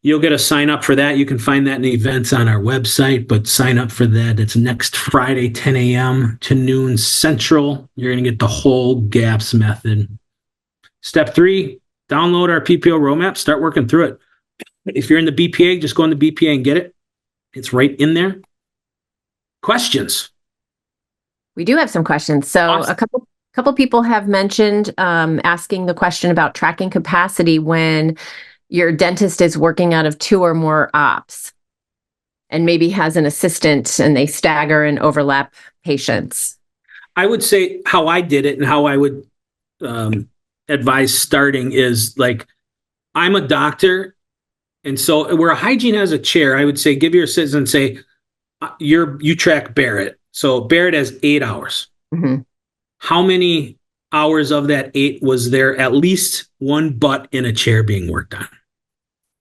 you'll get a sign up for that. You can find that in the events on our website, but sign up for that. It's next Friday, 10 a.m. to noon Central. You're going to get the whole GAPS method. Step 3, download our PPO roadmap. Start working through it. If you're in the BPA, just go in the BPA and get it. It's right in there. Questions? We do have some questions. So awesome. A couple people have mentioned asking the question about tracking capacity when your dentist is working out of 2 or more ops and maybe has an assistant and they stagger and overlap patients. I would say how I did it and how I would advise starting is like, I'm a doctor. And so where a hygiene has a chair, I would say, give your assistant, say, you track Barrett. So Barrett has 8 hours. Mm-hmm. How many hours of that 8 was there at least one butt in a chair being worked on?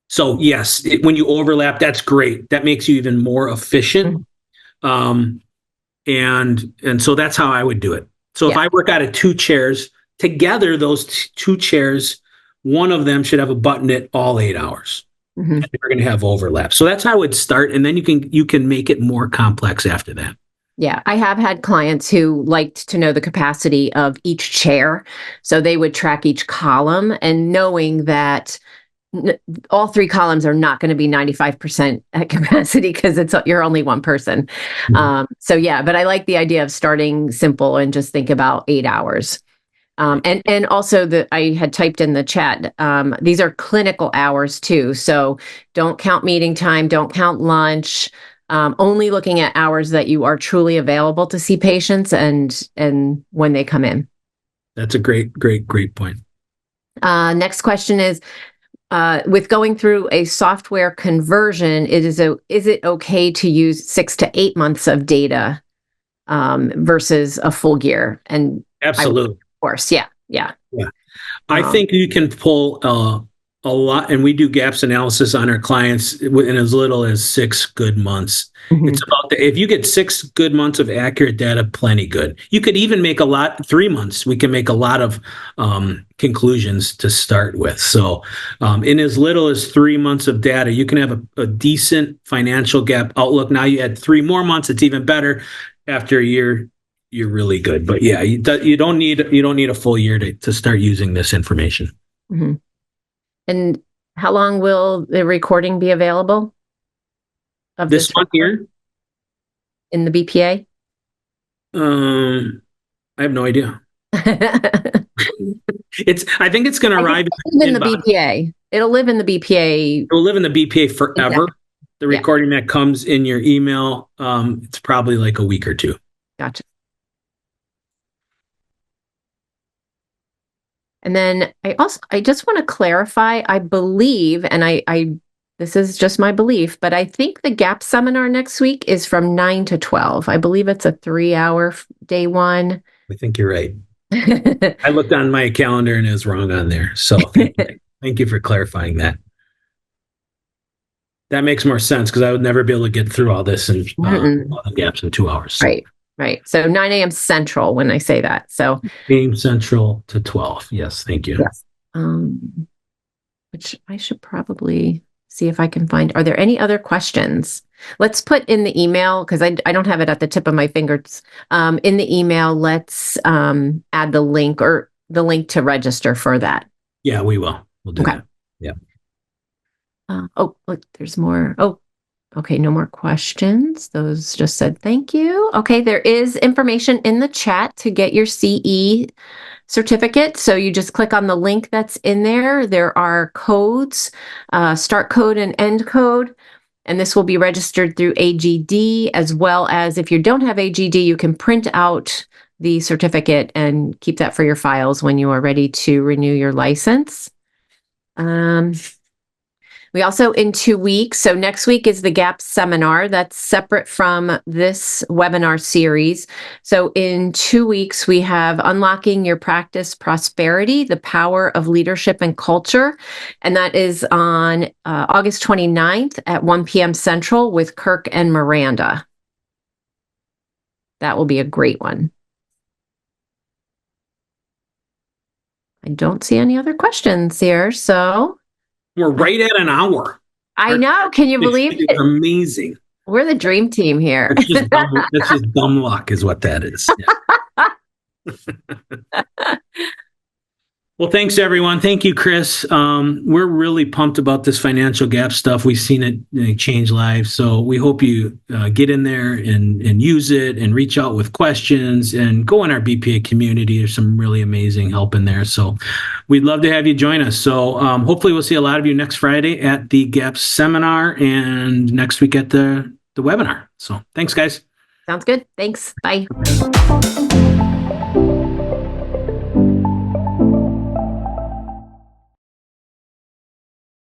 So yes, when you overlap, that's great. That makes you even more efficient. And so that's how I would do it. So if I work out of 2 chairs together, those 2 chairs, one of them should have a butt in it all 8 hours. Mm-hmm. You're going to have overlap. So that's how I would start. And then you can make it more complex after that. Yeah, I have had clients who liked to know the capacity of each chair. So they would track each column, and knowing that all 3 columns are not going to be 95% at capacity because you're only one person. Mm-hmm. So yeah, but I like the idea of starting simple and just think about 8 hours. And also I had typed in the chat, these are clinical hours too. So don't count meeting time, don't count lunch, only looking at hours that you are truly available to see patients and when they come in. That's a great point. Next question is, with going through a software conversion, is it okay to use 6 to 8 months of data versus a full year? And absolutely. Of course. Yeah. I think you can pull a lot, and we do gaps analysis on our clients in as little as 6 good months. Mm-hmm. It's about if you get 6 good months of accurate data, plenty good. You could even make 3 months. We can make a lot of conclusions to start with. So in as little as 3 months of data, you can have a decent financial gap outlook. Now you add 3 more months, it's even better. After a year, you're really good. But yeah, you don't need a full year to start using this information. Mm-hmm. And how long will the recording be available of this one here in the BPA? I have no idea. I think it's going to arrive in the BPA. It'll live in the BPA. It'll live in the BPA forever. Exactly. The recording that comes in your email, it's probably like a week or 2. Gotcha. And then I just want to clarify, I believe, and this is just my belief, but I think the GAP seminar next week is from 9 to 12. I believe it's a 3-hour day one. I think you're right. I looked on my calendar and it was wrong on there. So thank you for clarifying that. That makes more sense because I would never be able to get through all this and all the gaps in 2 hours. So. Right. So 9 a.m. Central when I say that. So 9 a.m. Central to 12. Yes. Thank you. Yes. Which I should probably see if I can find. Are there any other questions? Let's put in the email, because I don't have it at the tip of my fingers. In the email, let's add the link to register for that. Yeah, we will. We'll do that. Yeah. Look, there's more. Oh, okay. No more questions. Those just said thank you. Okay. There is information in the chat to get your CE certificate. So you just click on the link that's in there. There are codes, start code and end code. And this will be registered through AGD, as well as if you don't have AGD, you can print out the certificate and keep that for your files when you are ready to renew your license. We also, in 2 weeks, so next week is the GAP seminar. That's separate from this webinar series. So in 2 weeks, we have Unlocking Your Practice Prosperity, the Power of Leadership and Culture. And that is on August 29th at 1 p.m. Central with Kirk and Miranda. That will be a great one. I don't see any other questions here, so... We're right at an hour. I know. Can you believe it? It's amazing. We're the dream team here. That's just dumb luck is what that is. Yeah. Well, thanks, everyone. Thank you, Chris. We're really pumped about this financial gap stuff. We've seen it change lives. So we hope you get in there and use it and reach out with questions and go in our BPA community. There's some really amazing help in there. So we'd love to have you join us. So hopefully we'll see a lot of you next Friday at the GAP seminar and next week at the webinar. So thanks, guys. Sounds good. Thanks. Bye.